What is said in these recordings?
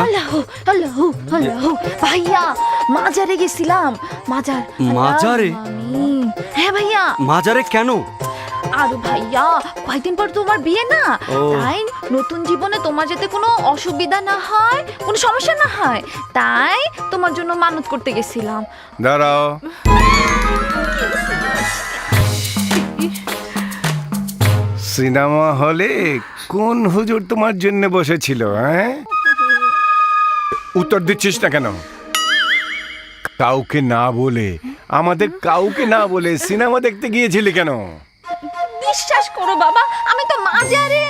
আল্লাহ আল্লাহ আল্লাহ ভাইয়া মাজারে গেছিলাম। মাজারে? হ্যাঁ ভাইয়া। মাজারে কেন? আরে ভাইয়া কয়েকদিন পর তোমার বিয়ে না, ও। তাই নতুন জীবনে তোমার যাতে কোনো অসুবিধা না হয়, কোনো সমস্যা না হয়, তাই তোমার জন্য মানত করতে গেছিলাম। দাঁড়াও। সিনেমা হলে কোন হুজুর তোমার জন্য বসেছিল? হ্যাঁ, উত্তর দিচ্ছিস না কেন? কাউকে না বলে, আমাদের কাউকে না বলে সিনেমা দেখতে গিয়েছিলি কেন? বিশ্বাস করো বাবা, আমি তো মাজারে।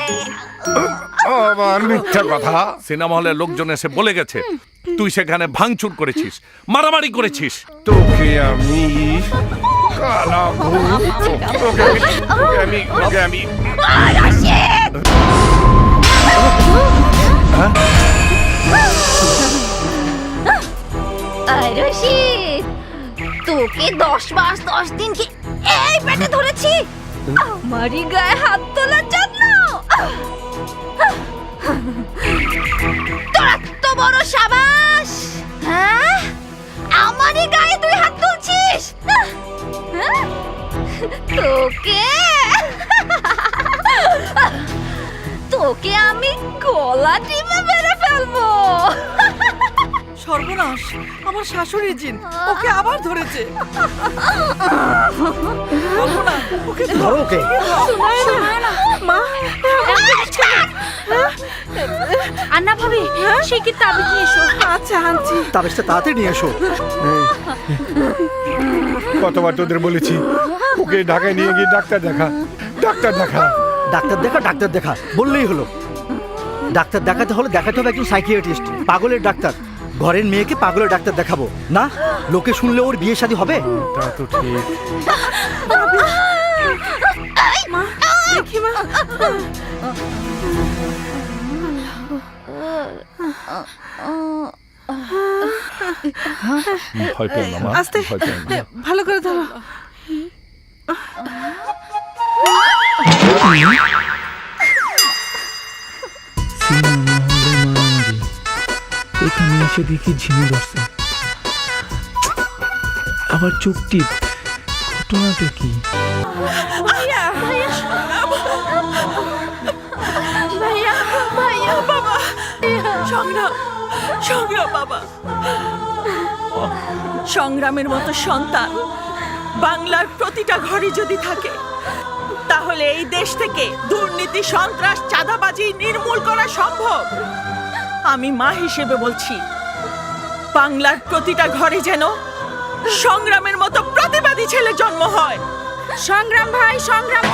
আবার মিথ্যা কথা। সিনেমা হলের লোকজন এসে বলে গেছে তুই সেখানে ভাঙচুর করেছিস, মারামারি করেছিস। তোকে আমি কালা ভূত, তোকে আমি রশিদ, তোকে 10 মাস 10 দিন কি এই পেটে ধরেছি আমারই গায়ে হাত তোলার জন্য? তোরা তো বড় সাবাস, হ্যাঁ? আমারই গায়ে তুই হাত তুলছিস? তোকে তোকে আমি গলা টিপে মেরে ফেলবো। সর্বনাশ, আমার শাশুড়ি জিন ওকে আবার ধরেছে। ওকে ধরো ওকে। মা, আন্না ভাবি, সে কি তাবিজ নিয়ে এসো। আচ্ছা আনছি। তাবিজটা তাড়াতাড়ি নিয়ে এসো। কতবার তোদের বলেছি ওকে ঢাকায় নিয়ে গিয়ে ডাক্তার দেখা। ডাক্তার দেখা বললেই হলো। ডাক্তার দেখাতে হলে দেখাতে হবে একজন সাইকিয়াট্রিস্ট, পাগলের ডাক্তার। ঘরের মেয়েকে পাগলের ডাক্তার দেখাবো না? লোকে শুনলে ওর বিয়ে শাদী হবে? তা তো ঠিক। মা, দেখি মা। ভয় পেও না মা, আস্তে, ভয় পেও না। ভালো করে ধরো। এখানে এসে দেখি ঝিমে ধরছে, আবার চোখ টিপ। ঘটনাটা কি? ভাইয়া, ভাইয়া বাবা, সংগ্রাম বাবা। সংগ্রামের মতো সন্তান বাংলার প্রতিটা ঘরে যদি থাকে, তাহলে এই দেশ থেকে দুর্নীতি, সন্ত্রাস, চাঁদাবাজি নির্মূল করা সম্ভব। আমি মা হিসেবে বলছি, বাংলার প্রতিটা ঘরে যেন সংগ্রামের মতো প্রতিবাদী ছেলে জন্ম হয়। সংগ্রাম ভাই, সংগ্রাম।